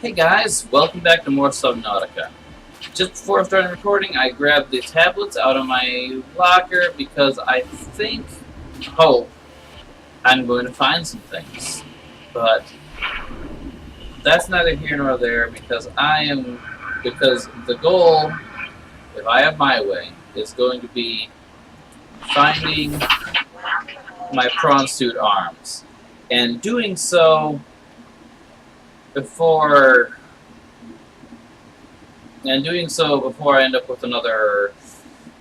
Hey guys, welcome back to more Subnautica. Just before starting recording, I grabbed the tablets out of my locker because I hope, I'm going to find some things. But that's neither here nor there because the goal, if I have my way, is going to be finding my prawn suit arms. And doing so before I end up with another,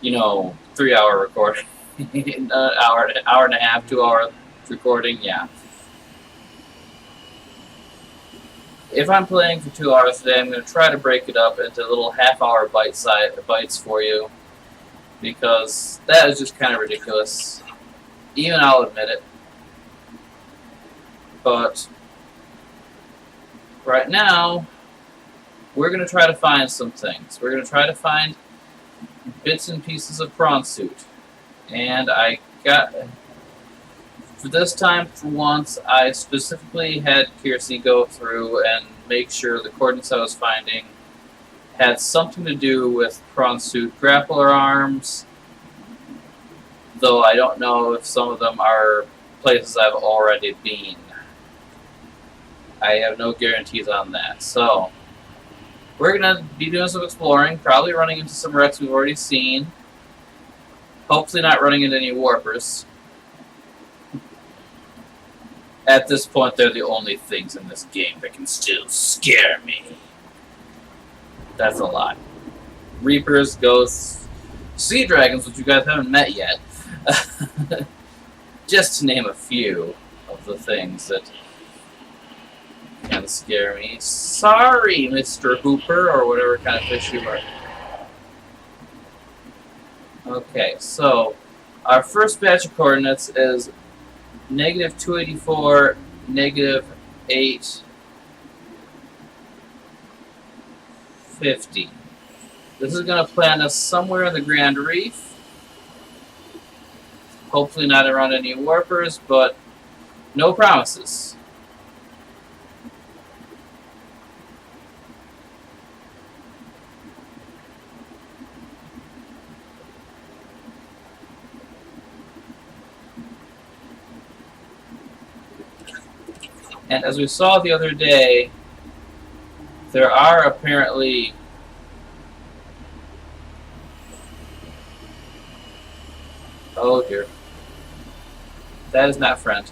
3-hour recording, an hour and a half, 2 hour recording. Yeah. If I'm playing for 2 hours today, I'm going to try to break it up into little half-hour bites for you, because that is just kind of ridiculous. Even I'll admit it. But right now, we're going to try to find some things. We're going to try to find bits and pieces of prawn suit. And for this time, for once, I specifically had Kiersey go through and make sure the coordinates I was finding had something to do with prawn suit grappler arms, though I don't know if some of them are places I've already been. I have no guarantees on that. So, we're going to be doing some exploring, probably running into some wrecks we've already seen. Hopefully not running into any warpers. At this point, they're the only things in this game that can still scare me. That's a lot. Reapers, ghosts, sea dragons, which you guys haven't met yet. Just to name a few of the things that can scare me. Sorry, Mr. Hooper, or whatever kind of fish you are. Okay, so our first batch of coordinates is negative 284, negative 850. This is going to plant us somewhere in the Grand Reef. Hopefully not around any warpers, but no promises. And as we saw the other day, there are apparently oh dear. That is not friend.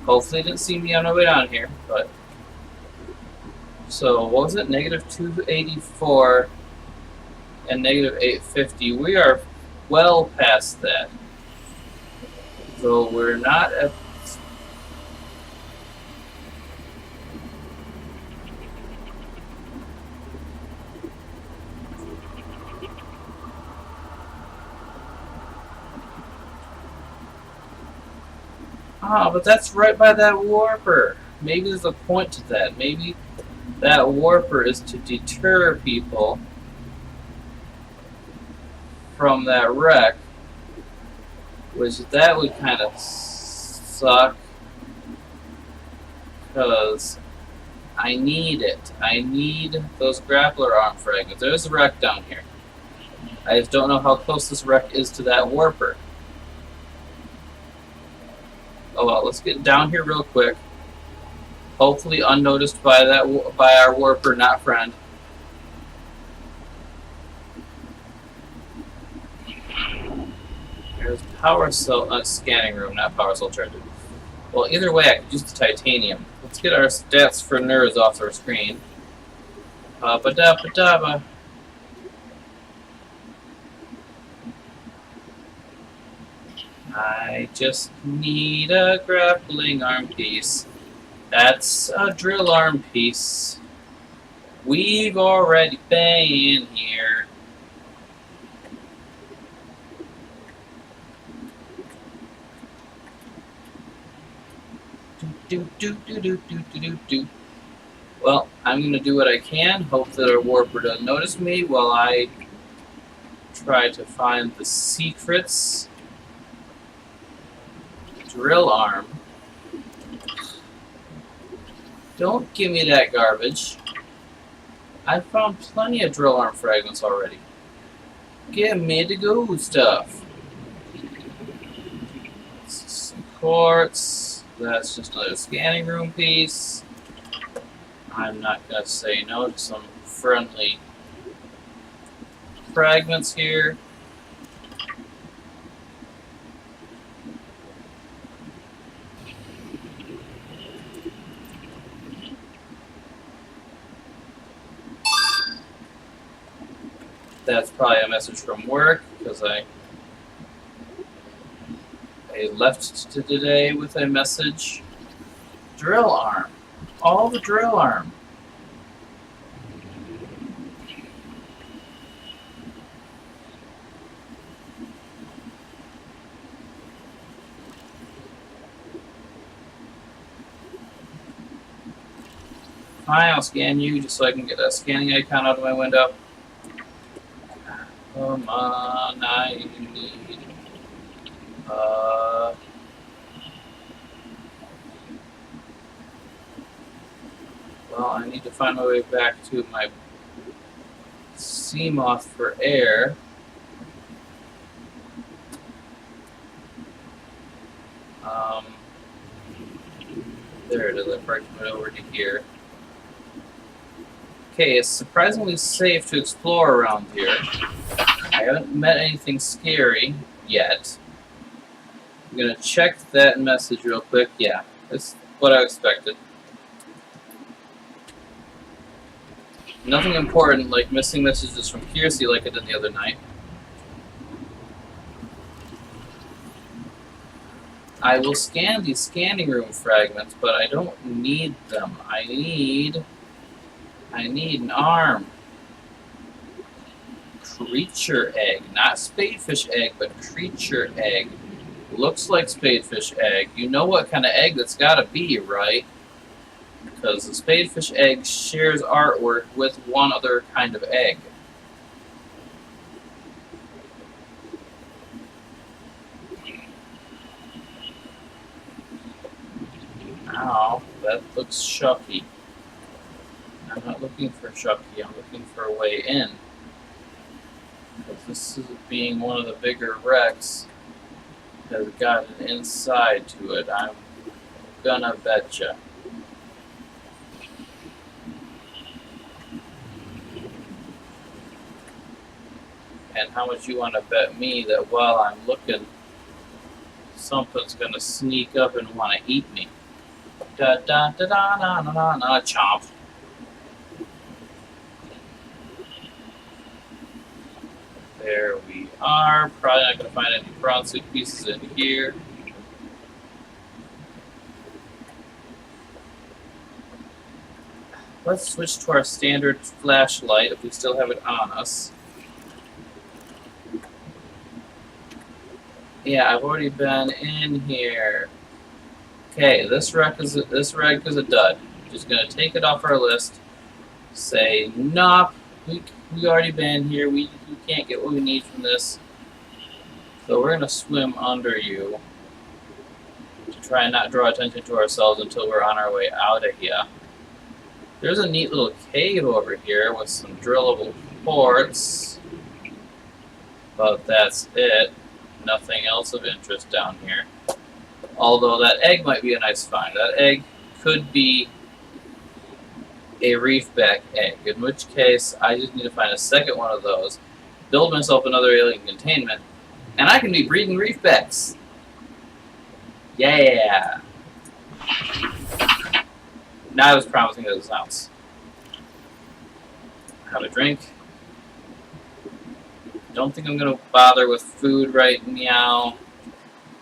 Hopefully they didn't see me on my way down here, but so what was it? Negative 284 and negative 850. We are well past that. So we're not at... but that's right by that warper. Maybe there's a point to that. Maybe that warper is to deter people from that wreck. Which that would kind of suck, because I need it. I need those grappler arm fragments. There's a wreck down here. I just don't know how close this wreck is to that warper. Oh well, let's get down here real quick. Hopefully unnoticed by our warper, not friend. There's power cell scanning room, not power cell charger. Well, either way, I could use the titanium. Let's get our stats for nerds off our screen. Ba-da-ba-da-ba. I just need a grappling arm piece. That's a drill arm piece. We've already been here. Well, I'm going to do what I can. Hope that our warper doesn't notice me while I try to find the secrets. Drill arm. Don't give me that garbage. I found plenty of drill arm fragments already. Give me the good stuff. Some quartz. That's just another scanning room piece. I'm not going to say no to some friendly fragments here. That's probably a message from work, because I left today with a message. Drill arm. All the drill arm. Fine, I'll scan you just so I can get a scanning icon out of my window. Come on, I need... Well, I need to find my way back to my sea moth for air. There it is, I brought it over to here. Okay, it's surprisingly safe to explore around here. I haven't met anything scary yet. I'm gonna check that message real quick. Yeah, that's what I expected. Nothing important like missing messages from Kiersey like I did the other night. I will scan these scanning room fragments, but I don't need them. I need an arm. Creature egg. Not spadefish egg, but creature egg. Looks like spadefish egg. You know what kind of egg that's gotta be, right? Because the spadefish egg shares artwork with one other kind of egg. Now, that looks shucky. I'm not looking for shucky, I'm looking for a way in. Because this is being one of the bigger wrecks has got an inside to it, I'm gonna betcha. And how much you want to bet me that while I'm looking, something's gonna sneak up and want to eat me? Da da da da da da da da, chomp. There we are. Probably not going to find any prawn suit pieces in here. Let's switch to our standard flashlight if we still have it on us. Yeah, I've already been in here. Okay, this wreck is a dud. Just gonna take it off our list. Say, nope, we already been here. We can't get what we need from this. So we're gonna swim under you to try and not draw attention to ourselves until we're on our way out of here. There's a neat little cave over here with some drillable quartz, but that's it. Nothing else of interest down here. Although that egg might be a nice find. That egg could be a reefback egg, in which case I just need to find a second one of those, build myself another alien containment, and I can be breeding reefbacks. Yeah! Not as promising as it sounds. Have a drink. Don't think I'm going to bother with food right now,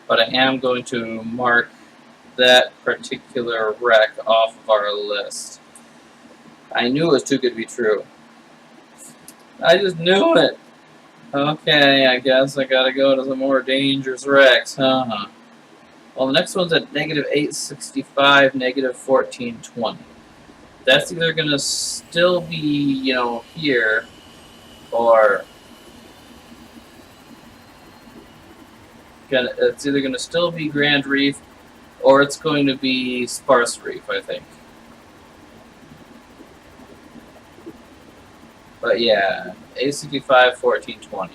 but I am going to mark that particular wreck off of our list. I knew it was too good to be true. I just knew it. Okay, I guess I gotta go to some more dangerous wrecks, huh? Well, the next one's at negative 865, negative 1420. That's either gonna still be, here, or it's either gonna still be Grand Reef, or it's going to be Sparse Reef, I think. But yeah, A65 1420.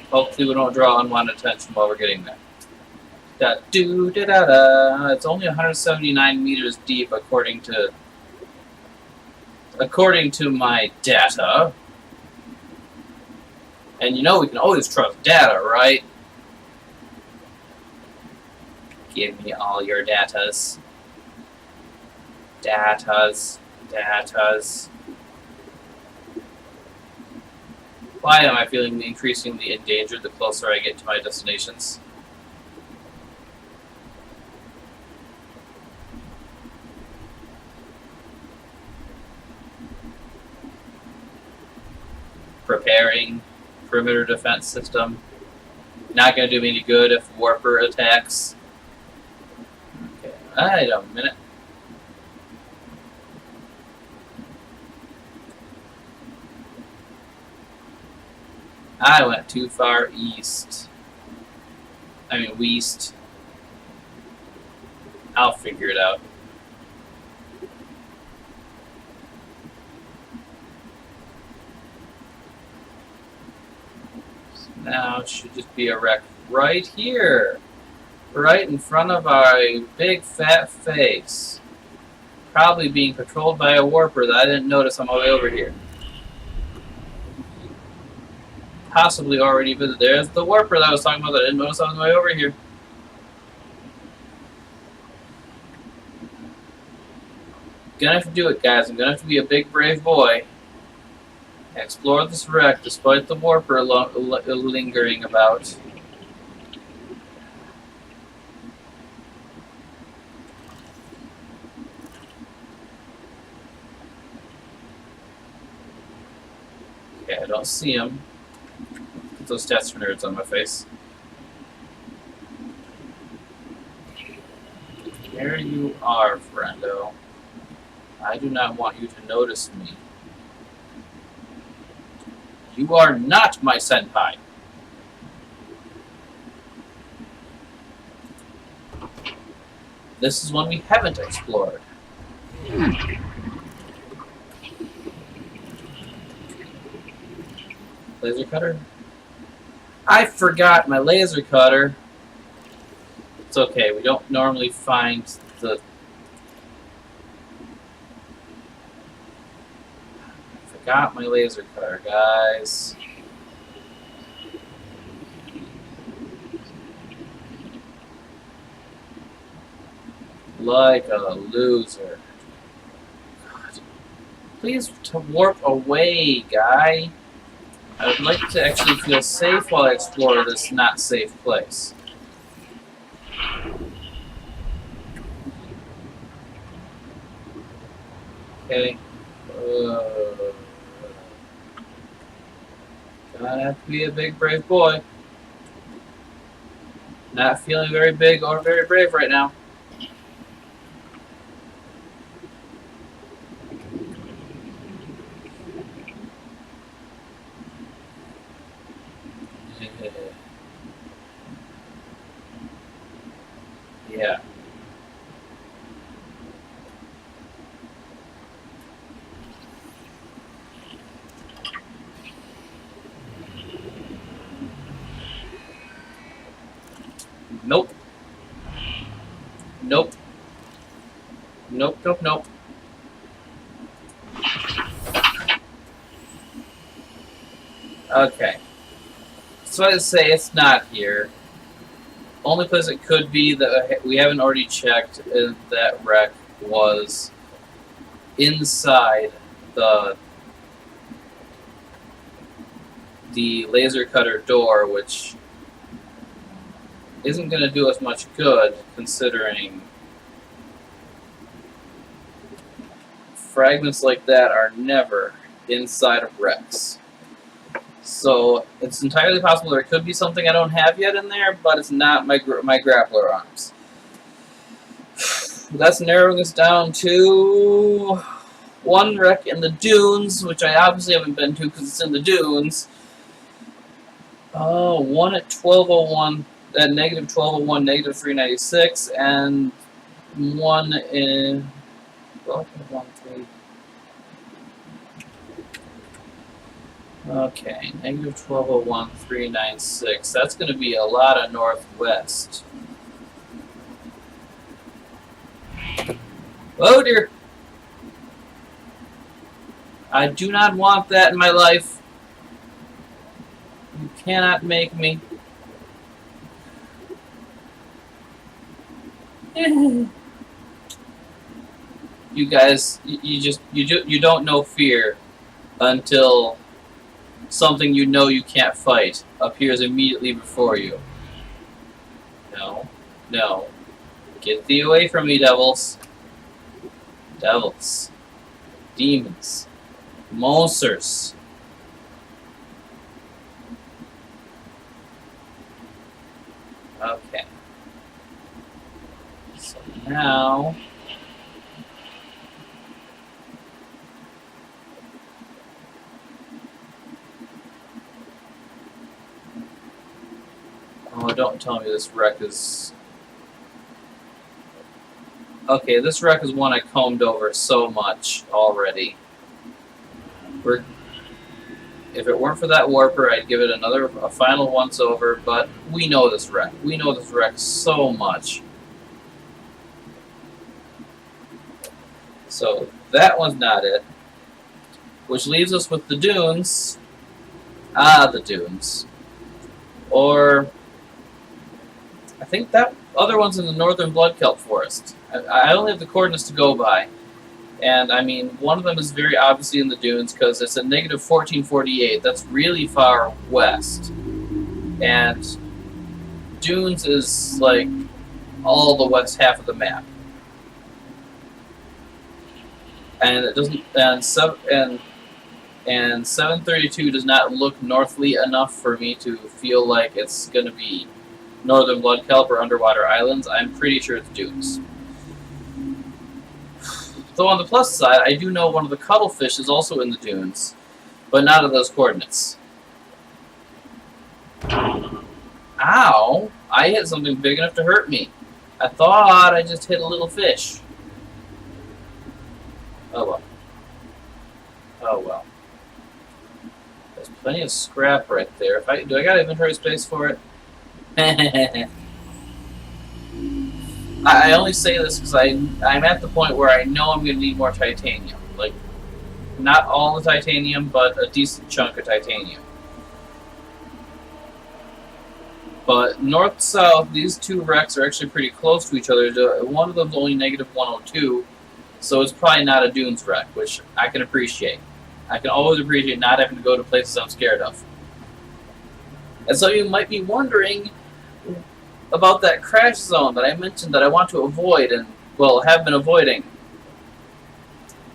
Hopefully we don't draw unwanted attention while we're getting there. Da-do-da-da-da. It's only 179 meters deep according to my data. And you know we can always trust data, right? Give me all your datas. Datas. Why am I feeling increasingly endangered the closer I get to my destinations? Preparing perimeter defense system. Not going to do me any good if Warper attacks. Okay, wait a minute. I went too far east. I mean, west. I'll figure it out. So now it should just be a wreck right here. Right in front of our big fat face. Probably being patrolled by a warper that I didn't notice on my way over here. Possibly already visited. There's the warper that I was talking about that I didn't notice on the way over here. Gonna have to do it, guys. I'm gonna have to be a big, brave boy. Explore this wreck despite the warper lingering about. Okay, I don't see him. Put those stats for nerds on my face. There you are, friendo. I do not want you to notice me. You are not my senpai. This is one we haven't explored. Laser cutter? I forgot my laser cutter. It's okay, we don't normally find the... Got my laser cutter, guys. Like a loser. God. Please to warp away, guy. I would like to actually feel safe while I explore this not safe place. Okay. Gonna have to be a big, brave boy. Not feeling very big or very brave right now. Yeah. Nope. Nope. Nope, nope, nope. Okay. So I'd say it's not here. Only place it could be that we haven't already checked is that wreck was inside the laser cutter door, which isn't going to do us much good, considering fragments like that are never inside of wrecks. So it's entirely possible there could be something I don't have yet in there, but it's not my grappler arms. That's narrowing us down to one wreck in the dunes, which I obviously haven't been to because it's in the dunes. Oh, one at 1201. at negative 1201, negative 396, and one in. Okay, negative 1201, 396. That's going to be a lot of northwest. Oh dear! I do not want that in my life. You cannot make me. You guys, you don't know fear until something you know you can't fight appears immediately before you. No, no, get thee away from me, devils, devils, demons, monsters. Okay. So now. Oh, don't tell me this wreck is... Okay, this wreck is one I combed over so much already. If it weren't for that warper, I'd give it a final once-over, but we know this wreck. We know this wreck so much. So, that one's not it. Which leaves us with the dunes. Ah, the dunes. Or... I think that other one's in the northern Bloodkelp Forest. I only have the coordinates to go by. And, I mean, one of them is very obviously in the dunes because it's at negative 1448. That's really far west. And dunes is, like, all the west half of the map. And it doesn't... And 732 does not look northerly enough for me to feel like it's going to be northern Bloodkelp or underwater islands. I'm pretty sure it's dunes. Though on the plus side, I do know one of the cuttlefish is also in the dunes, but not at those coordinates. Ow! I hit something big enough to hurt me. I thought I just hit a little fish. Oh well. Oh well. There's plenty of scrap right there. Do I got inventory space for it? I only say this because I'm at the point where I know I'm going to need more titanium. Like, not all the titanium, but a decent chunk of titanium. But north-south, these two wrecks are actually pretty close to each other. One of them's only negative 102, so it's probably not a dunes wreck, which I can appreciate. I can always appreciate not having to go to places I'm scared of. And so you might be wondering about that crash zone that I mentioned that I want to avoid and, well, have been avoiding.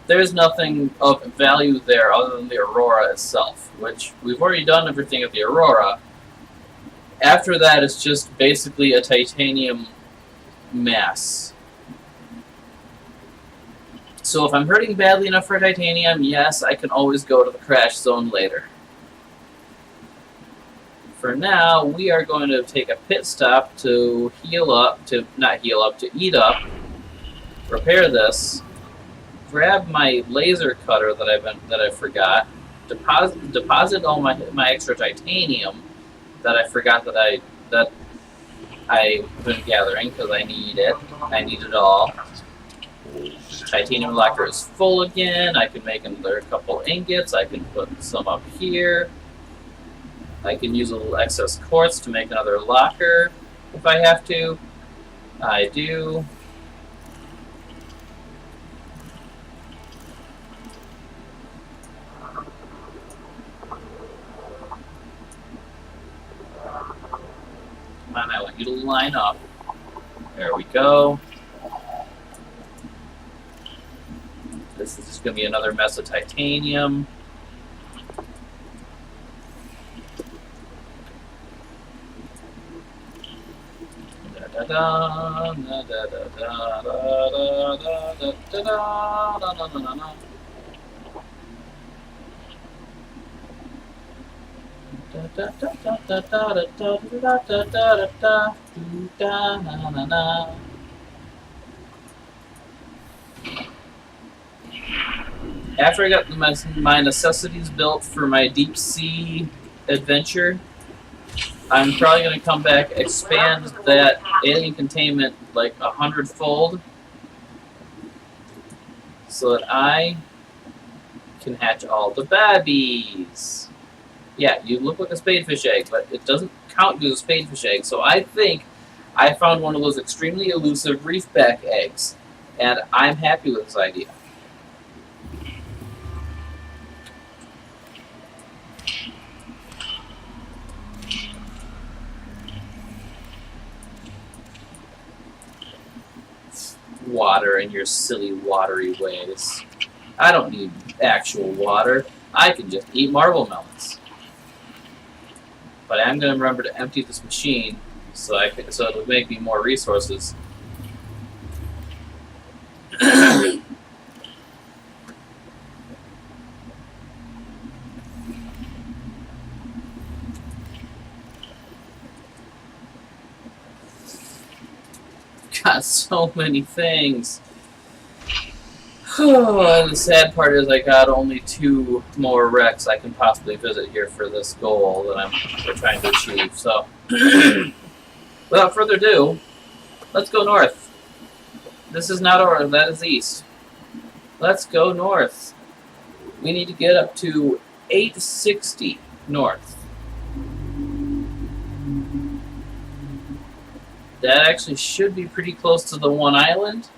There's nothing of value there other than the Aurora itself, which we've already done everything at the Aurora. After that, it's just basically a titanium mass. So if I'm hurting badly enough for titanium, yes, I can always go to the crash zone later. For now, we are going to take a pit stop to to eat up, repair this, grab my laser cutter that I forgot, deposit all my extra titanium that I forgot that I've been gathering because I need it. I need it all. Titanium locker is full again. I can make another couple ingots. I can put some up here. I can use a little excess quartz to make another locker if I have to. I do. Come on, I want you to line up. There we go. This is just going to be another mess of titanium. After I got my necessities built for my deep sea adventure, I'm probably going to come back, expand that alien containment like 100-fold, so that I can hatch all the babies. Yeah, you look like a spadefish egg, but it doesn't count you as a spadefish egg. So I think I found one of those extremely elusive reefback eggs, and I'm happy with this idea. Water in your silly watery ways. I don't need actual water. I can just eat marble melons. But I'm going to remember to empty this machine so it'll make me more resources. Got so many things. And the sad part is I got only 2 more wrecks I can possibly visit here for this goal that we're trying to achieve. So, without further ado, let's go north. This is not north, that is east. Let's go north. We need to get up to 860 north. That actually should be pretty close to the one island.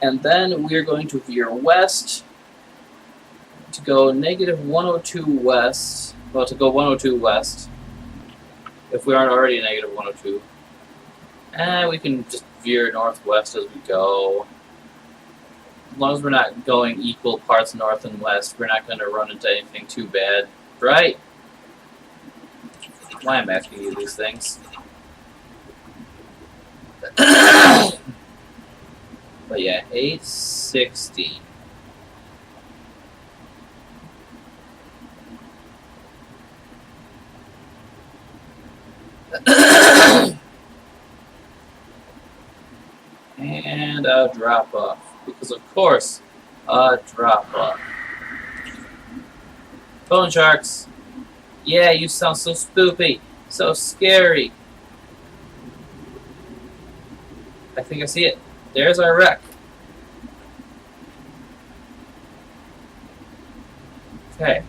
And then we're going to veer west to go negative 102 west. Well, to go 102 west. If we aren't already negative 102. And we can just veer northwest as we go. As long as we're not going equal parts north and west, we're not going to run into anything too bad. Right? Why I'm asking you these things. But yeah, 860. And a drop off. Because of course, a drop off. Bone sharks. Yeah, you sound so spoopy. So scary. I think I see it. There's our wreck. Okay.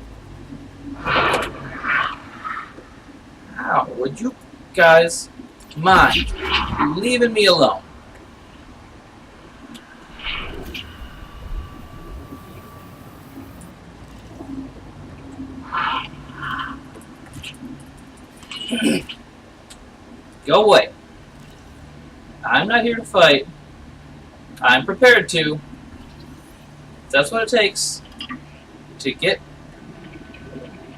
How would you guys mind leaving me alone? Go away. I'm not here to fight. I'm prepared to. That's what it takes to get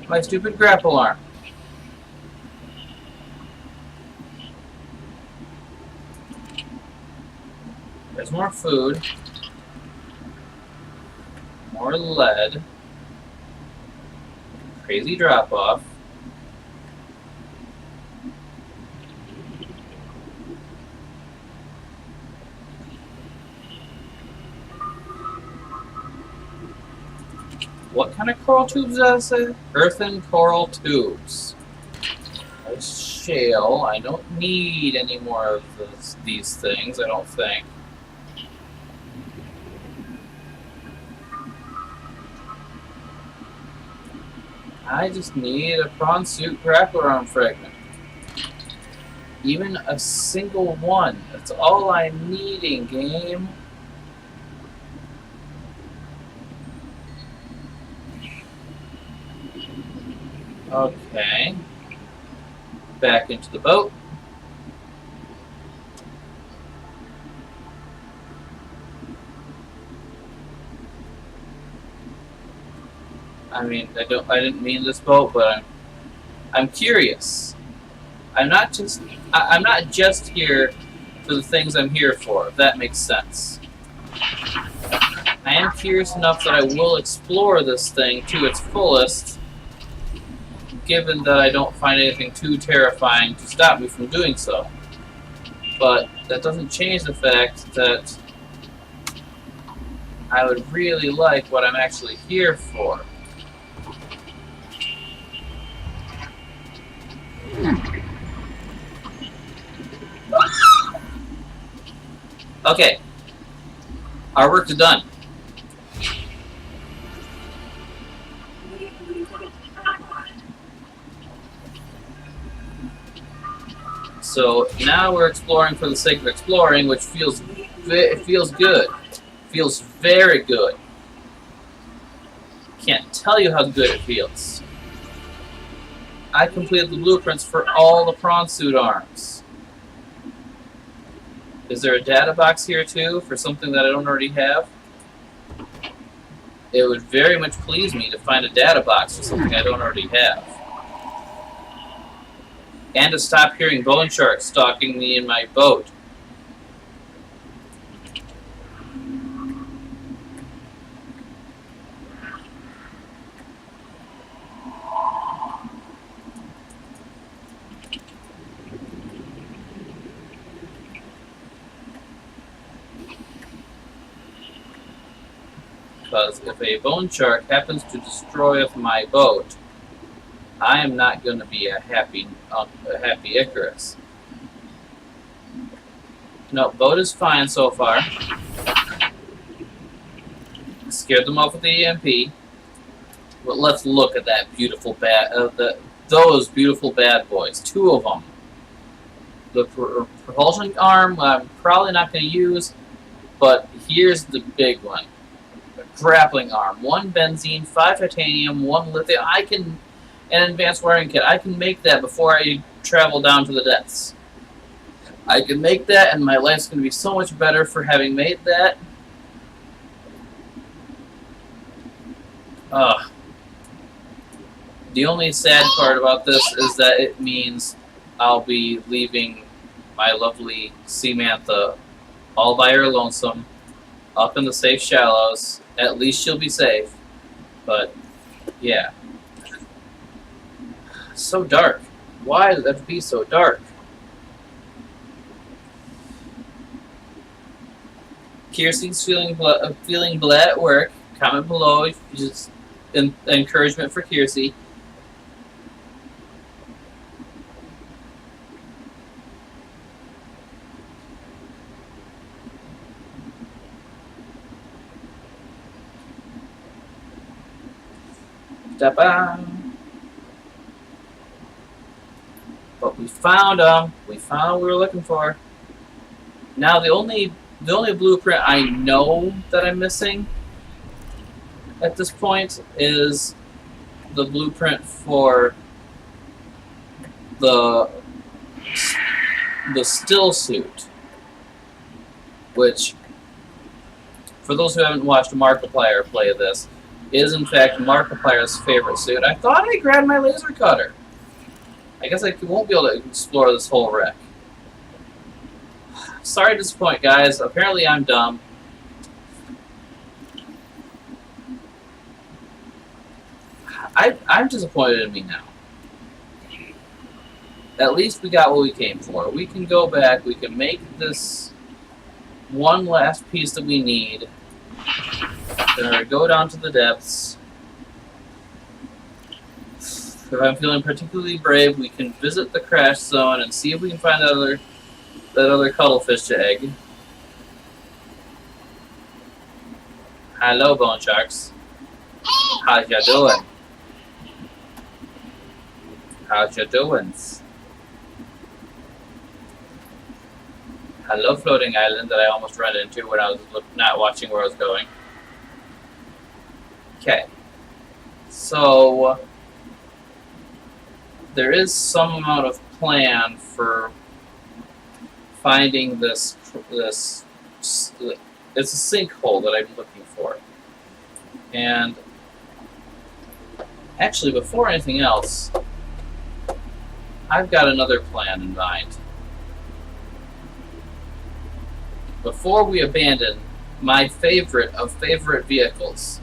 my stupid grapple arm. There's more food. More lead. Crazy drop off. What kind of coral tubes did I say? Earthen coral tubes. There's shale. I don't need any more of these things, I don't think. I just need a prawn suit grappler arm fragment. Even a single one. That's all I'm needing, game. Okay. Back into the boat. I mean, I didn't mean this boat, but I'm curious. I'm not just here for the things I'm here for, if that makes sense. I am curious enough that I will explore this thing to its fullest, given that I don't find anything too terrifying to stop me from doing so. But that doesn't change the fact that I would really like what I'm actually here for. Okay. Our work is done. So now we're exploring for the sake of exploring, which feels good. Feels very good. Can't tell you how good it feels. I completed the blueprints for all the prawn suit arms. Is there a data box here too for something that I don't already have? It would very much please me to find a data box for something I don't already have. And to stop hearing bone sharks stalking me in my boat. Because if a bone shark happens to destroy my boat, I am not going to be a happy Icarus. No, boat is fine so far. Scared them off with the EMP. But let's look at that beautiful those beautiful bad boys. Two of them. The propulsion arm I'm probably not going to use, but here's the big one. A grappling arm. 1 benzene, 5 titanium, 1 lithium. An advanced wiring kit. I can make that before I travel down to the depths. I can make that, and my life's going to be so much better for having made that. The only sad part about this is that it means I'll be leaving my lovely Samantha all by her lonesome, up in the safe shallows. At least she'll be safe. But, yeah. So dark. Why does it have to be so dark? Kirsty's feeling blah at work. Comment below if you just encouragement for Kirsty. Da-ba. But we found them. We found what we were looking for. Now the only blueprint I know that I'm missing at this point is the blueprint for the still suit, which, for those who haven't watched Markiplier play this, is in fact Markiplier's favorite suit. I thought I grabbed my laser cutter. I guess I won't be able to explore this whole wreck. Sorry to disappoint, guys. Apparently I'm dumb. I'm disappointed in me now. At least we got what we came for. We can go back. We can make this one last piece that we need. Then go down to the depths. If I'm feeling particularly brave, we can visit the crash zone and see if we can find that other cuttlefish egg. Hello, bone sharks. How's ya doing? How's ya doings? Hello, floating island that I almost ran into when I was not watching where I was going. Okay. So there is some amount of plan for finding this. It's a sinkhole that I'm looking for. And actually, before anything else, I've got another plan in mind. Before we abandon my favorite of favorite vehicles.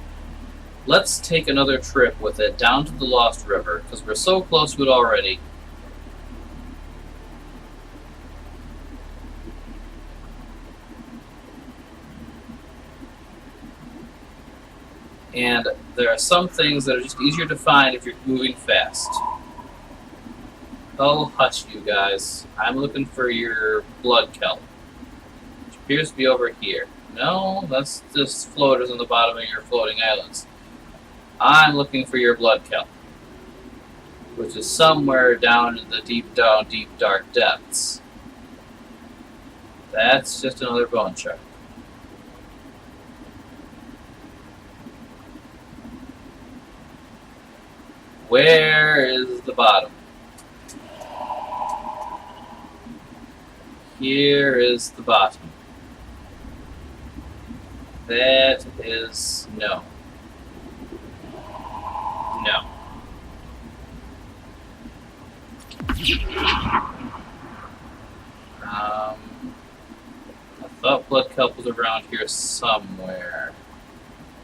Let's take another trip with it down to the Lost River, because we're so close to it already. And there are some things that are just easier to find if you're moving fast. Oh, hush, you guys. I'm looking for your blood kelp, which appears to be over here. No, that's just floaters on the bottom of your floating islands. I'm looking for your blood kelp, which is somewhere down in the deep, dark depths. That's just another bone shark. Where is the bottom? Here is the bottom. That is no. No. I thought blood kelp was around here somewhere.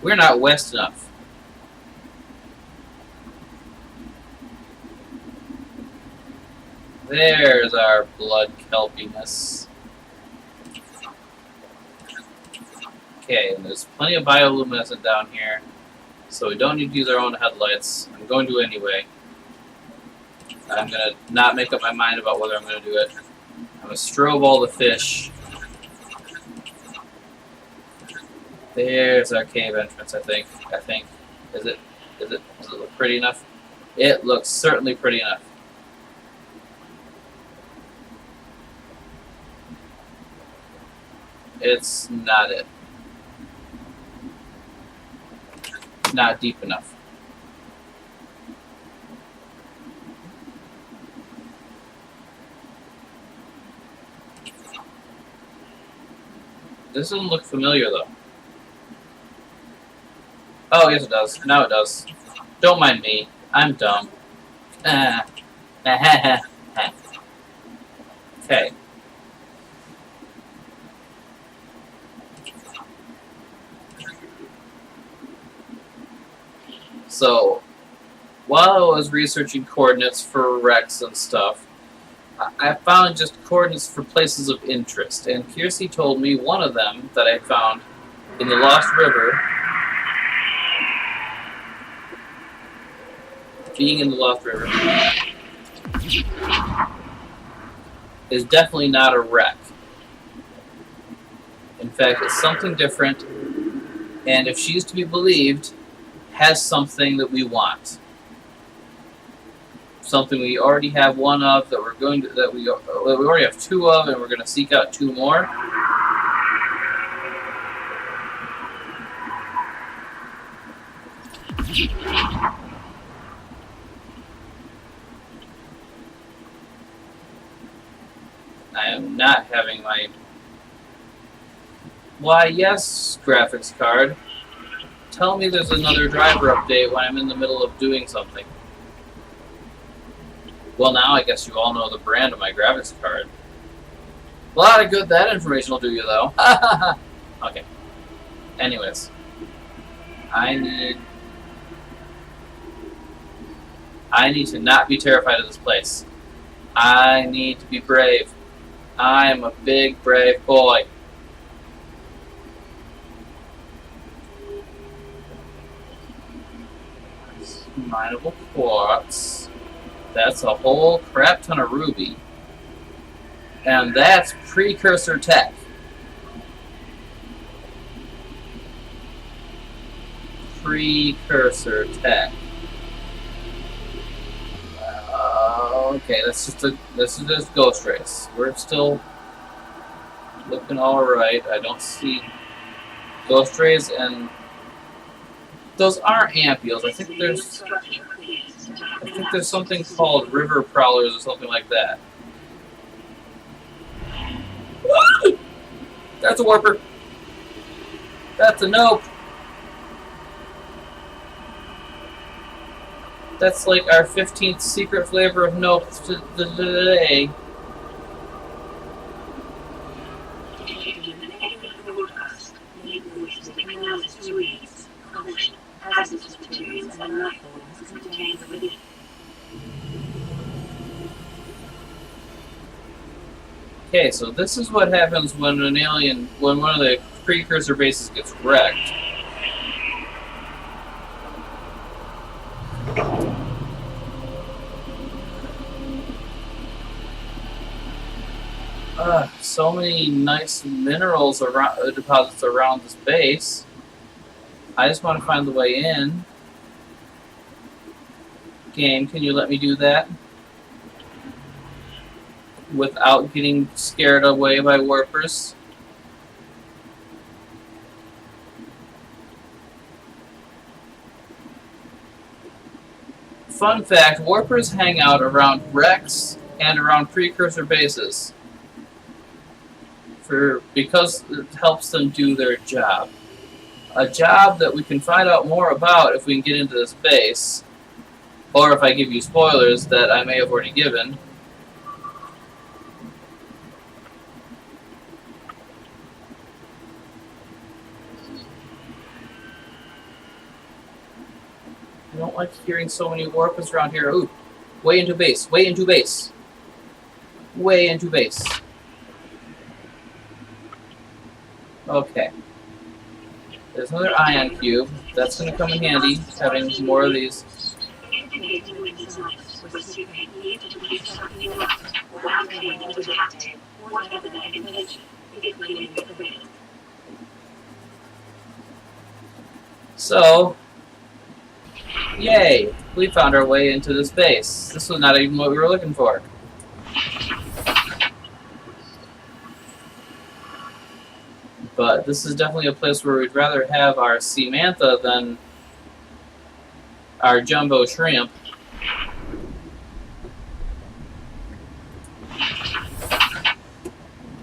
We're not west enough. There's our blood kelpiness. Okay, and there's plenty of bioluminescent down here, so we don't need to use our own headlights. I'm going to anyway. I'm going to not make up my mind about whether I'm going to do it. I'm going to strobe all the fish. There's our cave entrance, I think. Does it look pretty enough? It looks certainly pretty enough. It's not it. Not deep enough. This doesn't look familiar though. Oh, yes it does. Now it does. Don't mind me. I'm dumb. Okay. So, while I was researching coordinates for wrecks and stuff, I found just coordinates for places of interest. And Kiersey told me one of them that I found in the Lost River, being in the Lost River, is definitely not a wreck. In fact, it's something different, and if she's to be believed, has something that we want. Something we already have one of that we already have two of, and we're going to seek out two more. I am not having my... Why, yes, graphics card. Tell me there's another driver update when I'm in the middle of doing something. Well, now I guess you all know the brand of my graphics card. A lot of good that information will do you, though. Okay. Anyways. I need to not be terrified of this place. I need to be brave. I am a big, brave boy. Mineable quartz. That's a whole crap ton of ruby. And that's Precursor tech. Precursor tech. Okay, this is just Ghost Race. We're still looking alright. I don't see Ghost Rays, and those aren't ampules. I think there's something called river prowlers or something like that. That's a warper. That's a nope. That's like our 15th secret flavor of nope today. Okay, so this is what happens when when one of the Precursor bases gets wrecked. So many nice minerals around deposits around this base. I just want to find the way in. Game, can you let me do that? Without getting scared away by warpers? Fun fact, warpers hang out around wrecks and around Precursor bases because it helps them do their job. A job that we can find out more about if we can get into this base, or if I give you spoilers that I may have already given. I don't like hearing so many warpers around here. Ooh, way into base, way into base. Way into base. Okay. There's another ion cube. That's going to come in handy, having more of these. So, yay! We found our way into this base. This was not even what we were looking for. But this is definitely a place where we'd rather have our sea mantha than our jumbo shrimp.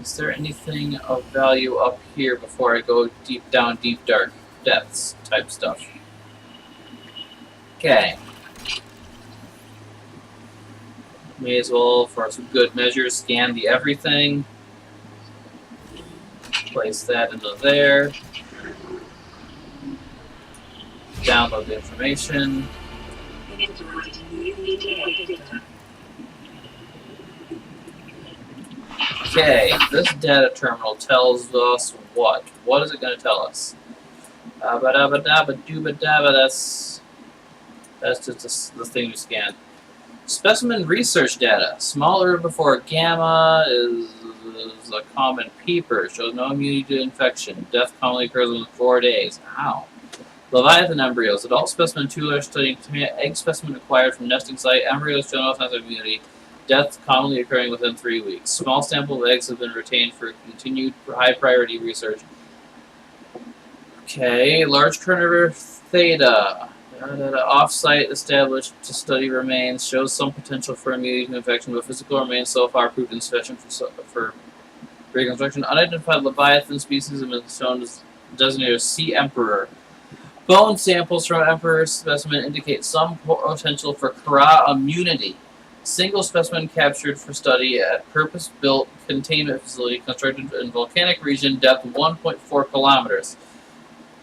Is there anything of value up here before I go deep down, deep dark depths type stuff? Okay. May as well, for some good measure, scan the everything. Place that into there. Download the information. Okay, this data terminal tells us what? What is it going to tell us? That's just the thing we scanned. Specimen research data. Smaller before gamma is a common peeper. Shows no immunity to infection. Death commonly occurs within 4 days. Ow. Leviathan embryos. Adult specimen 2 are studying egg specimen acquired from nesting site. Embryos show no signs of immunity. Death commonly occurring within 3 weeks. Small sample of eggs have been retained for continued high priority research. Okay, large carnivore theta. Off-site established to study remains shows some potential for immunity to infection, but physical remains so far proved insufficient for reconstruction. Unidentified leviathan species have been shown as designated as sea emperor. Bone samples from emperor specimen indicate some potential for Kra immunity. Single specimen captured for study at purpose-built containment facility constructed in volcanic region, depth 1.4 kilometers.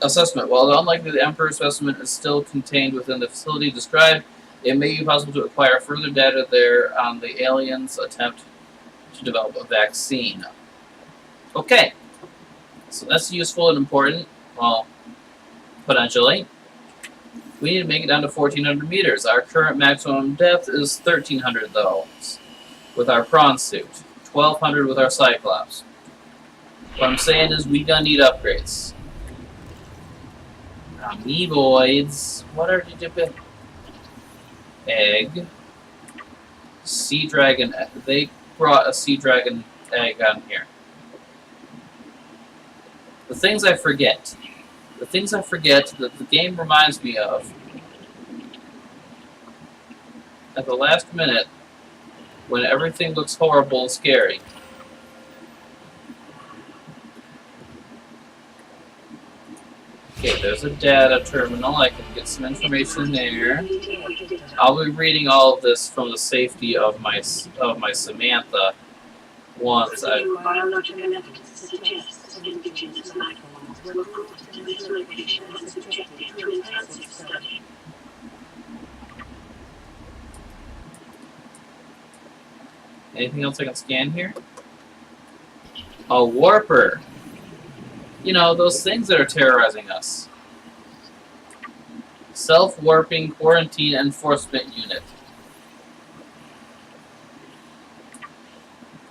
Assessment. While unlikely the emperor specimen is still contained within the facility described, it may be possible to acquire further data there on the aliens' attempt to develop a vaccine. Okay, so that's useful and important. Well, potentially. We need to make it down to 1,400 meters. Our current maximum depth is 1,300 though, with our prawn suit. 1,200 with our Cyclops. What I'm saying is we gonna need upgrades. Amoeboids. What are the egg? Sea dragon. They brought a sea dragon egg on here. The things I forget. The things I forget that the game reminds me of at the last minute when everything looks horrible and scary. Okay, there's a data terminal. I can get some information there. I'll be reading all of this from the safety of my Samantha once I. Anything else I can scan here? A warper. You know, those things that are terrorizing us. Self-warping quarantine enforcement unit.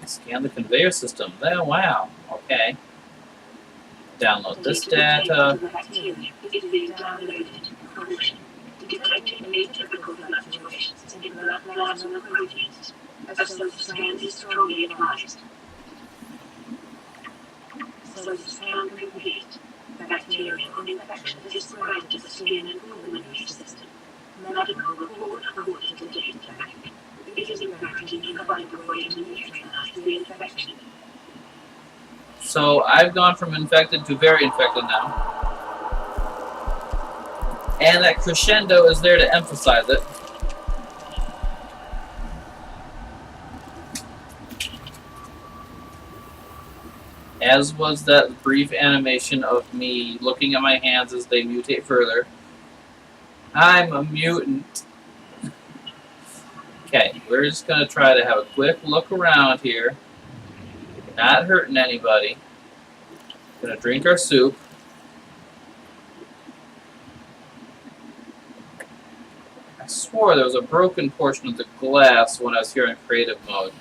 Scan the conveyor system. Oh, wow. Okay. Download this data. Detecting atypical fluctuations in plasma proteins, as the scan is strongly advised. So the scan complete. Bacterial infection is spread to the skin and pulmonary system. Medical report according to data bank. It is imperative you find a way to neutralize the infection. So I've gone from infected to very infected now. And that crescendo is there to emphasize it. As was that brief animation of me looking at my hands as they mutate further. I'm a mutant. Okay, we're just going to try to have a quick look around here. Not hurting anybody. Gonna drink our soup. I swore there was a broken portion of the glass when I was here in creative mode.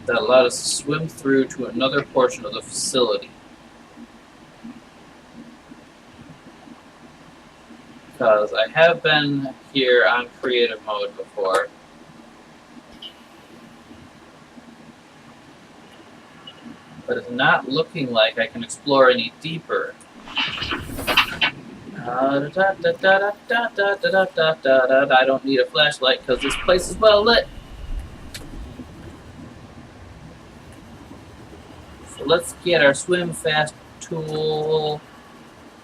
That allowed us to swim through to another portion of the facility. Because I have been here on creative mode before. But it's not looking like I can explore any deeper. I don't need a flashlight because this place is well lit. So let's get our swim fast tool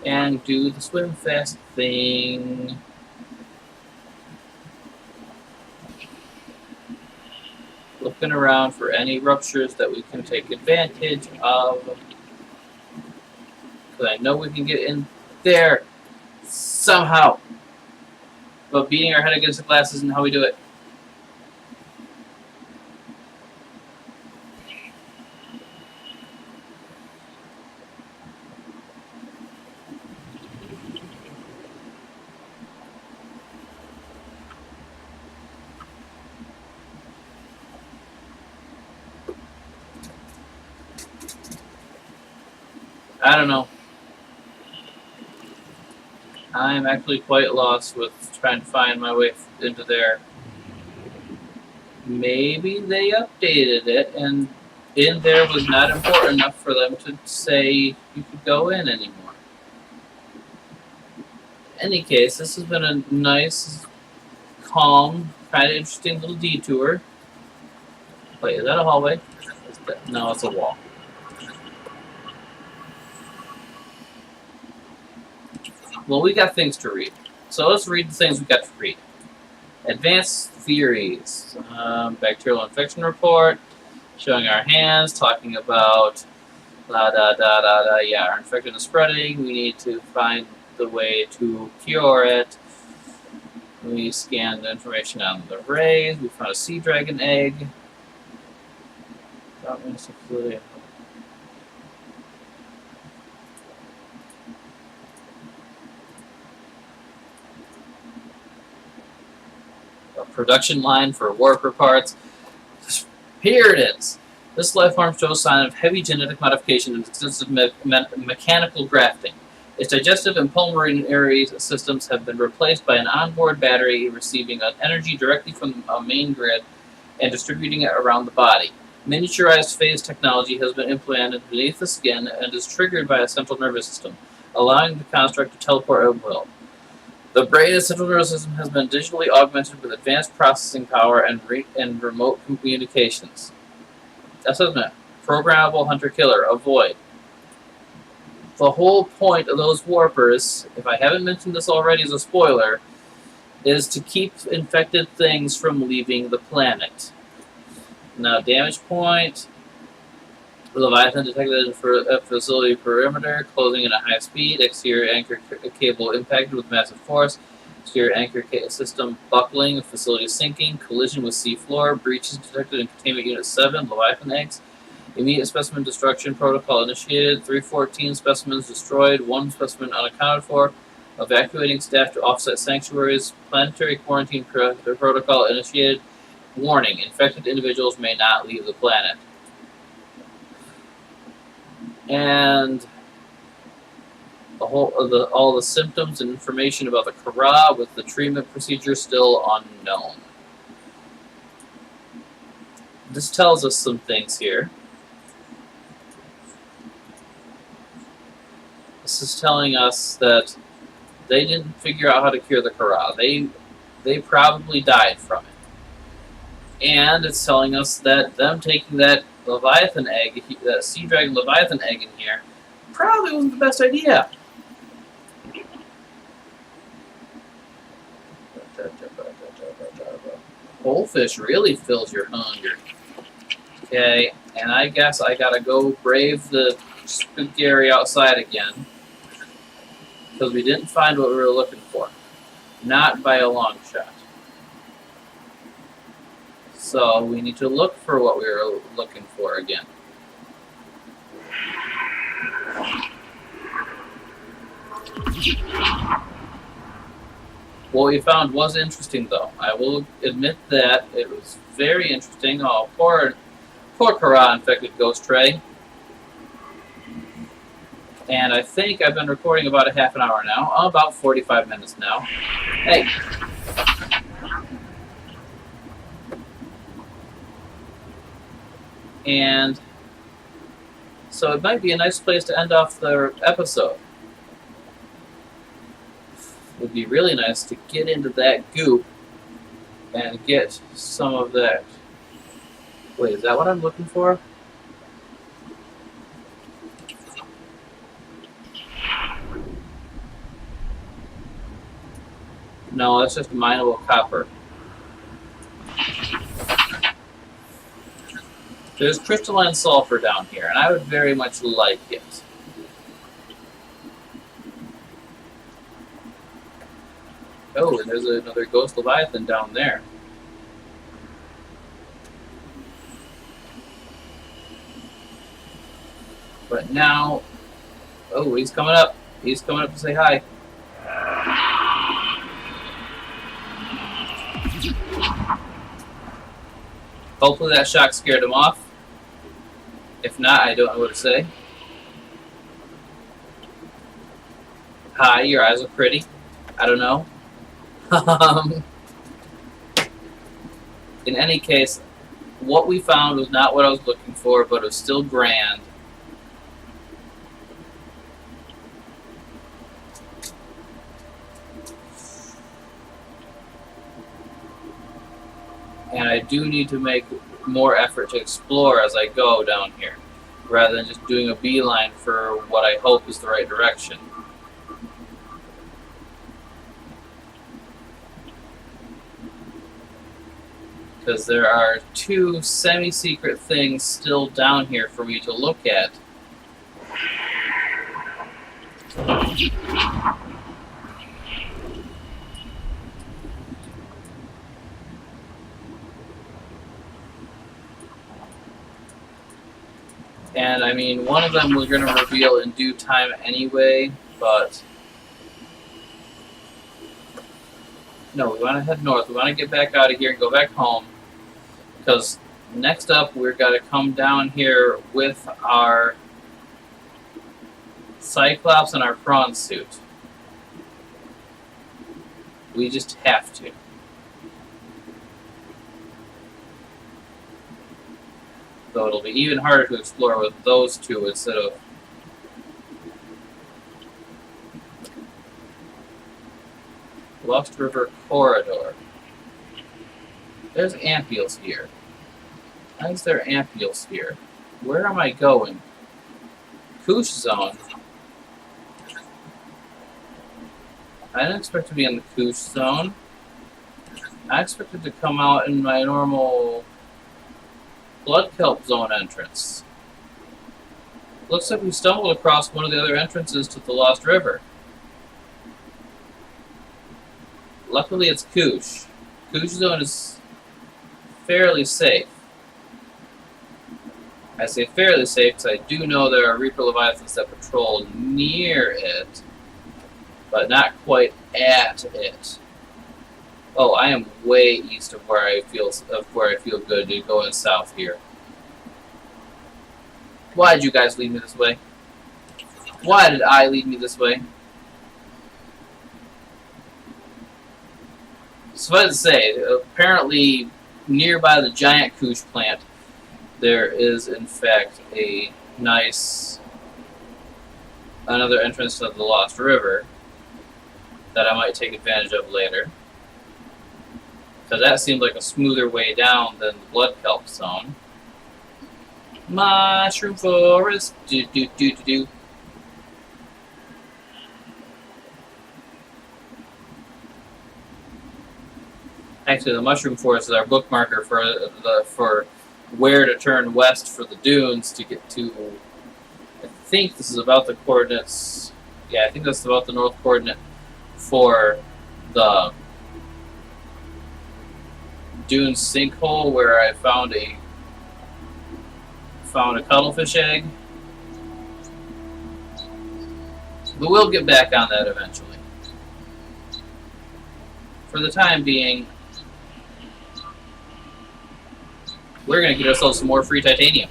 and do the swim fast thing. Looking around for any ruptures that we can take advantage of. Because I know we can get in there somehow. But beating our head against the glass isn't how we do it. I don't know. I'm actually quite lost with trying to find my way into there. Maybe they updated it and in there was not important enough for them to say you could go in anymore. In any case, this has been a nice, calm, kind of interesting little detour. Wait, is that a hallway? No, it's a wall. Well, we got things to read. So let's read the things we got to read. Advanced theories. Bacterial infection report. Showing our hands. Talking about yeah, our infection is spreading. We need to find the way to cure it. We scanned the information on the rays. We found a sea dragon egg. Production line for warper parts. Here it is. This life form shows sign of heavy genetic modification and extensive mechanical grafting. Its digestive and pulmonary systems have been replaced by an onboard battery receiving energy directly from a main grid and distributing it around the body. Miniaturized phase technology has been implanted beneath the skin and is triggered by a central nervous system, allowing the construct to teleport at will. The brain and central nervous system has been digitally augmented with advanced processing power and remote communications. Assessment. Programmable hunter-killer. Avoid. The whole point of those warpers, if I haven't mentioned this already as a spoiler, is to keep infected things from leaving the planet. Now, damage point. Leviathan detected for a facility perimeter, closing at a high speed. Exterior anchor cable impacted with massive force. Exterior anchor system buckling, facility sinking, collision with seafloor, breaches detected in containment unit 7, Leviathan eggs. Immediate specimen destruction protocol initiated. 314 specimens destroyed. 1 specimen unaccounted for. Evacuating staff to offset sanctuaries. Planetary quarantine protocol initiated. Warning: infected individuals may not leave the planet. And all the symptoms and information about the Kara with the treatment procedure still unknown. This tells us some things here. This is telling us that they didn't figure out how to cure the Kara. They probably died from it. And it's telling us that them taking that Leviathan egg, that Sea Dragon Leviathan egg in here, probably wasn't the best idea. Goldfish really fills your hunger. Okay, and I guess I gotta go brave the spaghetti outside again. Because we didn't find what we were looking for. Not by a long shot. So we need to look for what we were looking for again. What we found was interesting, though. I will admit that it was very interesting. Oh, poor Kara infected Ghost Tray. And I think I've been recording about a half an hour now. About 45 minutes now. Hey. And so it might be a nice place to end off the episode. It would be really nice to get into that goop and get some of that. Wait, is that what I'm looking for? No, that's just mineable copper. There's crystalline sulfur down here, and I would very much like it. Oh, and there's another ghost Leviathan down there. But now... Oh, he's coming up. He's coming up to say hi. Hopefully that shock scared him off. If not, I don't know what to say. Hi, your eyes look pretty. I don't know. In any case, what we found was not what I was looking for, but it was still grand. And I do need to make more effort to explore as I go down here, rather than just doing a beeline for what I hope is the right direction. Because there are 2 semi-secret things still down here for me to look at. And I mean, one of them we're going to reveal in due time anyway, but... No, we want to head north. We want to get back out of here and go back home. Because next up, we're got to come down here with our Cyclops and our Prawn suit. We just have to. So it'll be even harder to explore with those 2 instead of... Lost River Corridor. There's ampules here. Why is there ampules here? Where am I going? Koosh Zone. I didn't expect to be in the Koosh Zone. I expected to come out in my normal Blood Kelp Zone entrance. Looks like we stumbled across one of the other entrances to the Lost River. Luckily, it's Koosh. Koosh Zone is fairly safe. I say fairly safe because I do know there are Reaper Leviathans that patrol near it, but not quite at it. Oh, I am way east of where I feel good to going south here. Why did you guys lead me this way? Why did I lead me this way? Suffice to say, apparently nearby the giant Koosh plant, there is in fact a nice another entrance to the Lost River that I might take advantage of later. Because that seemed like a smoother way down than the Blood Kelp Zone. Mushroom Forest, do do do do do. Actually, the Mushroom Forest is our bookmarker for where to turn west for the dunes to get to. I think this is about the coordinates. Yeah, I think that's about the north coordinate for the dune sinkhole where I found a cuttlefish egg. But we'll get back on that eventually. For the time being, we're going to get ourselves some more free titanium.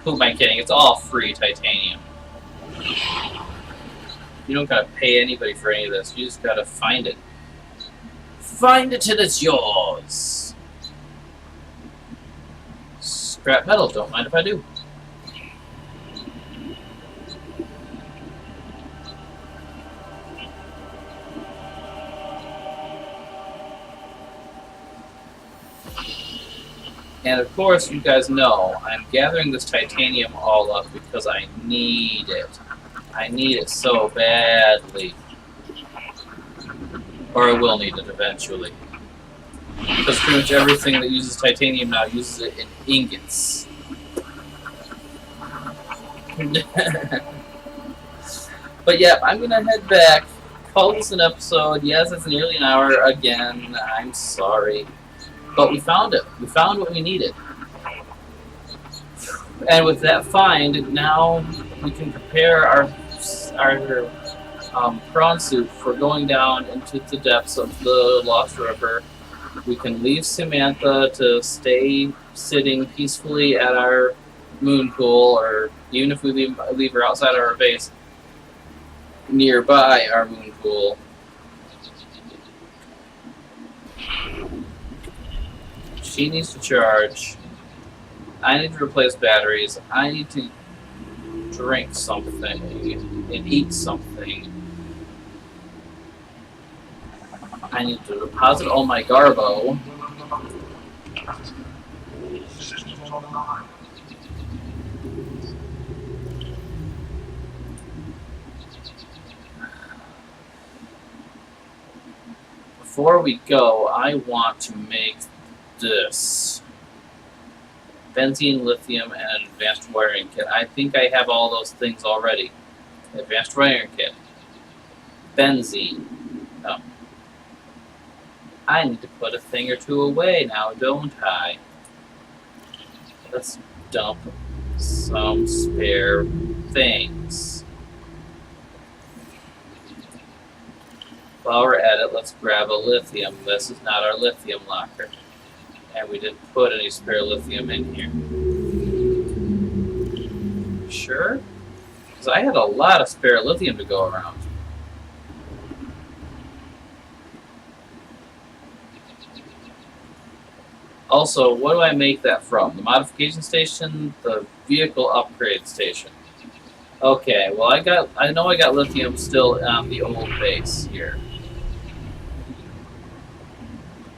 Who am I kidding? It's all free titanium. You don't gotta pay anybody for any of this. You just gotta find it. Find it till it's yours. Scrap metal, don't mind if I do. And of course, you guys know, I'm gathering this titanium all up because I need it. I need it so badly. Or I will need it eventually. Because pretty much everything that uses titanium now uses it in ingots. But yeah, I'm gonna head back. Call this an episode. Yes, it's nearly an hour again. I'm sorry. But we found it. We found what we needed. And with that find, now we can prepare our prawn suit for going down into the depths of the Lost River. We can leave Samantha to stay sitting peacefully at our moon pool, or even if we leave her outside our base, nearby our moon pool. She needs to charge. I need to replace batteries. I need to drink something and eat something. I need to deposit all my garbo. Before we go, I want to make this. Benzene, lithium, and an advanced wiring kit. I think I have all those things already. Advanced wiring kit. Benzene. Oh. I need to put a thing or two away now, don't I? Let's dump some spare things. While we're at it, let's grab a lithium. This is not our lithium locker. And we didn't put any spare lithium in here. Sure? Because I had a lot of spare lithium to go around. Also, what do I make that from? The modification station, the vehicle upgrade station. Okay, well I know I got lithium still on the old base here.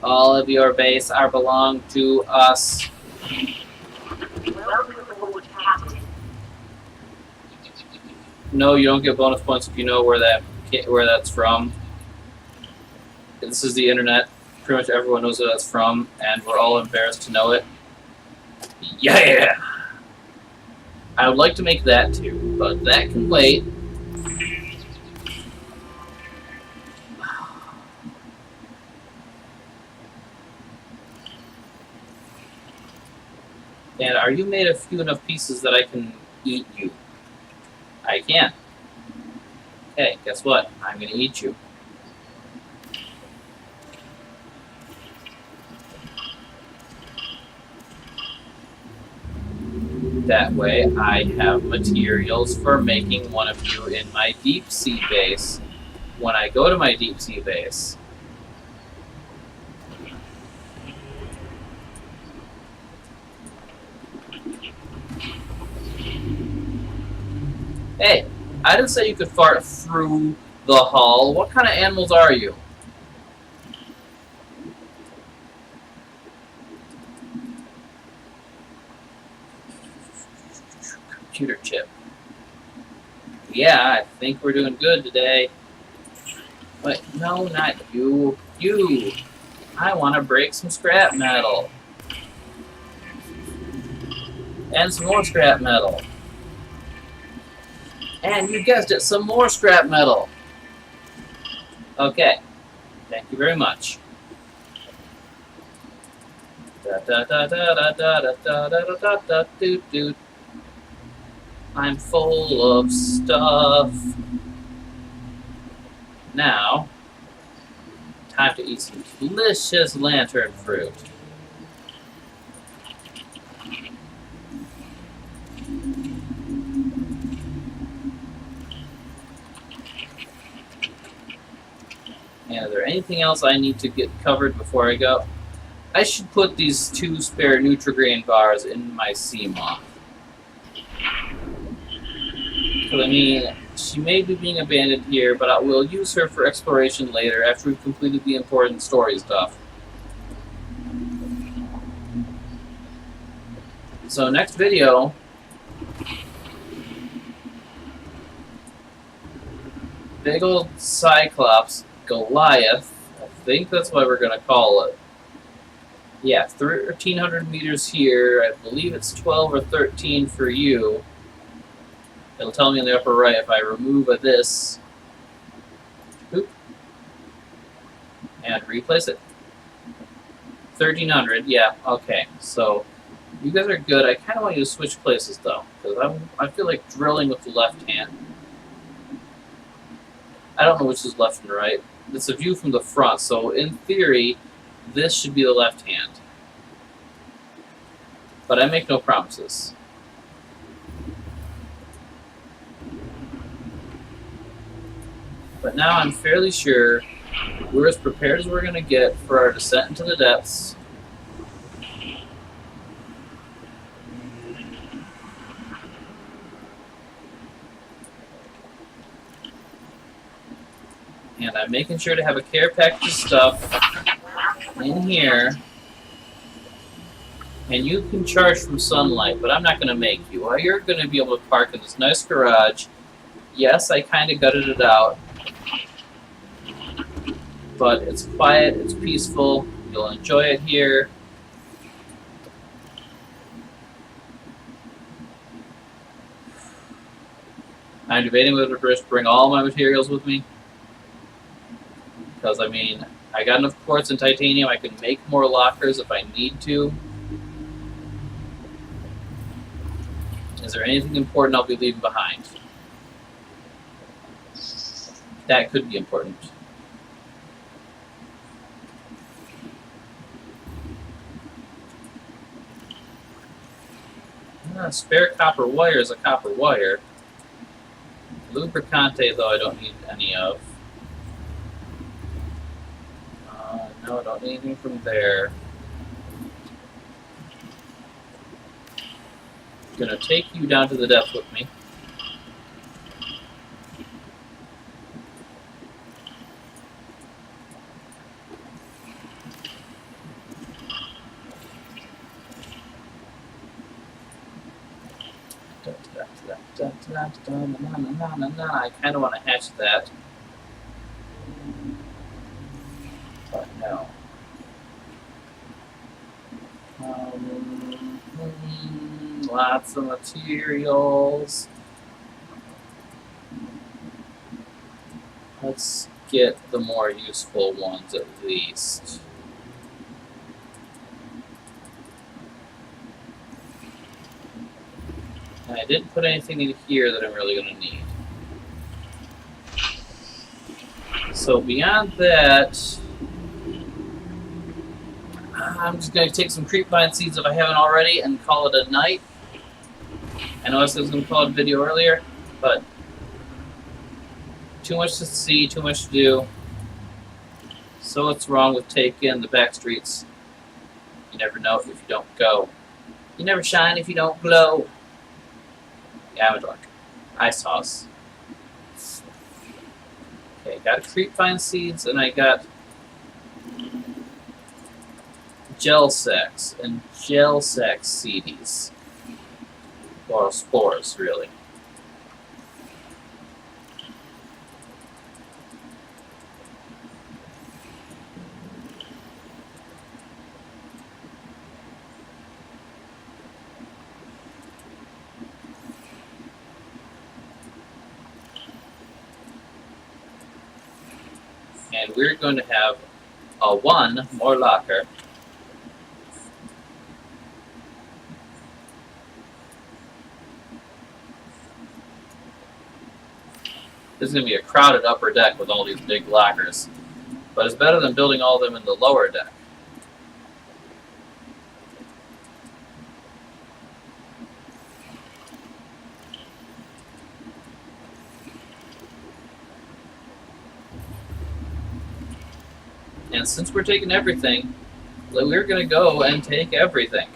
All of your base are belong to us. Welcome aboard, Captain. No, you don't get bonus points if you know where that's from. This is the internet. Pretty much everyone knows where that's from, and we're all embarrassed to know it. Yeah! I would like to make that too, but that can wait. And are you made of few enough pieces that I can eat you? I can. Okay, guess what? I'm gonna eat you. That way, I have materials for making one of you in my deep sea base when I go to my deep sea base. Hey, I didn't say you could fart through the hull. What kind of animals are you? Computer chip. Yeah, I think we're doing good today. But no, not you. You. I want to break some scrap metal. And some more scrap metal. And you guessed it, some more scrap metal. Okay. Thank you very much. I'm full of stuff. Now, time to eat some delicious lantern fruit. And is there anything else I need to get covered before I go? I should put these 2 spare Nutrigrain bars in my sea moth. Because, I mean, she may be being abandoned here, but I will use her for exploration later after we've completed the important story stuff. So, next video, big old Cyclops Goliath, I think that's what we're going to call it. Yeah, 1,300 meters here. I believe it's 12 or 13 for you. It'll tell me in the upper right if I remove this. Oop. And replace it. 1,300, yeah, okay. So, you guys are good. I kind of want you to switch places, though, because I feel like drilling with the left hand. I don't know which is left and right. It's a view from the front, so in theory, this should be the left hand. But I make no promises. But now I'm fairly sure we're as prepared as we're going to get for our descent into the depths. And I'm making sure to have a care package of stuff in here. And you can charge from sunlight, but I'm not going to make you. Well, you're going to be able to park in this nice garage. Yes, I kind of gutted it out. But it's quiet, it's peaceful, you'll enjoy it here. I'm debating whether to just bring all my materials with me. Because, I mean, I got enough quartz and titanium, I can make more lockers if I need to. Is there anything important I'll be leaving behind? That could be important. Spare copper wire is a copper wire. Lubricante, though, I don't need any of. No, I don't need anything from there. Gonna take you down to the depth with me. Back to that. I kind of want to hatch that. But no. Lots of materials. Let's get the more useful ones at least. And I didn't put anything in here that I'm really going to need. So beyond that, I'm just going to take some creepvine seeds if I haven't already and call it a night. I know I said I was going to call it a video earlier, but too much to see, too much to do. So what's wrong with taking the back streets? You never know if you don't go. You never shine if you don't glow. Yeah, I'm a dork. Ice sauce. Okay, got creepvine seeds and I got gel sacks and gel sack seedies. Or spores, really. And we're going to have a one more locker. This is going to be a crowded upper deck with all these big lockers. But it's better than building all of them in the lower deck. And since we're taking everything, we're going to go and take everything.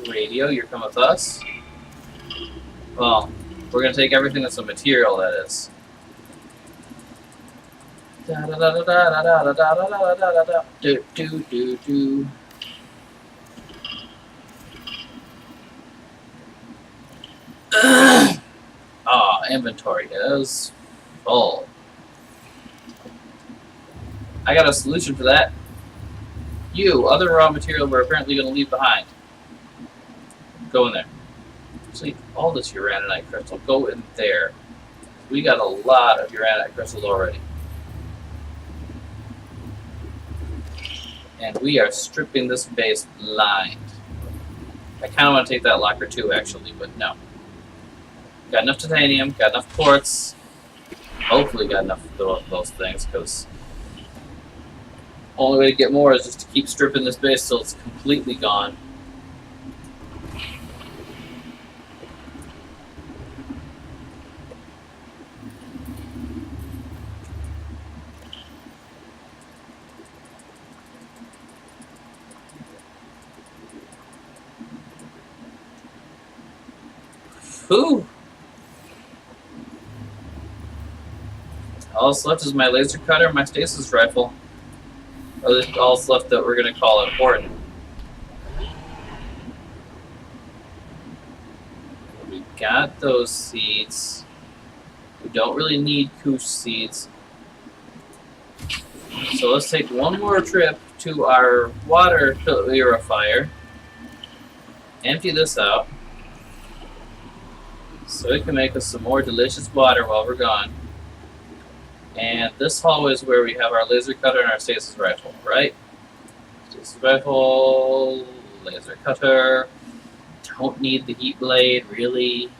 Radio, you're coming with us. Well, we're going to take everything that's a material, that is. Da da da da da da da da da da da. Do do do do. Inventory is full. I got a solution for that. You, other raw material we're apparently going to leave behind. Go in there. Actually, all this uraninite crystal, go in there. We got a lot of uraninite crystals already. And we are stripping this base blind. I kind of want to take that locker too, actually, but no. Got enough titanium, got enough quartz. Hopefully got enough of those things, because only way to get more is just to keep stripping this base till it's completely gone. Whew! All that's left is my laser cutter and my stasis rifle. Or all that's left that we're going to call important. We got those seeds. We don't really need koosh seeds. So let's take one more trip to our water purifier. Empty this out. So it can make us some more delicious water while we're gone. And this hallway is where we have our laser cutter and our stasis rifle, right? Stasis rifle, laser cutter. Don't need the heat blade, really.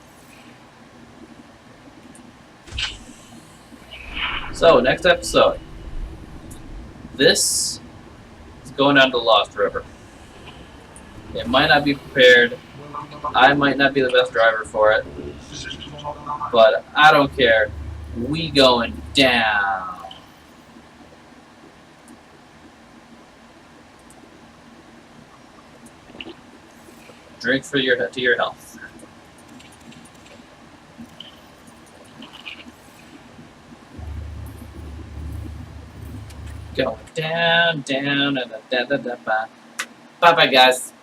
So, next episode. This is going down to the Lost River. It might not be prepared. I might not be the best driver for it. But I don't care. We going down. Drink for to your health. Going down, down, and da da da da. Bye bye, guys.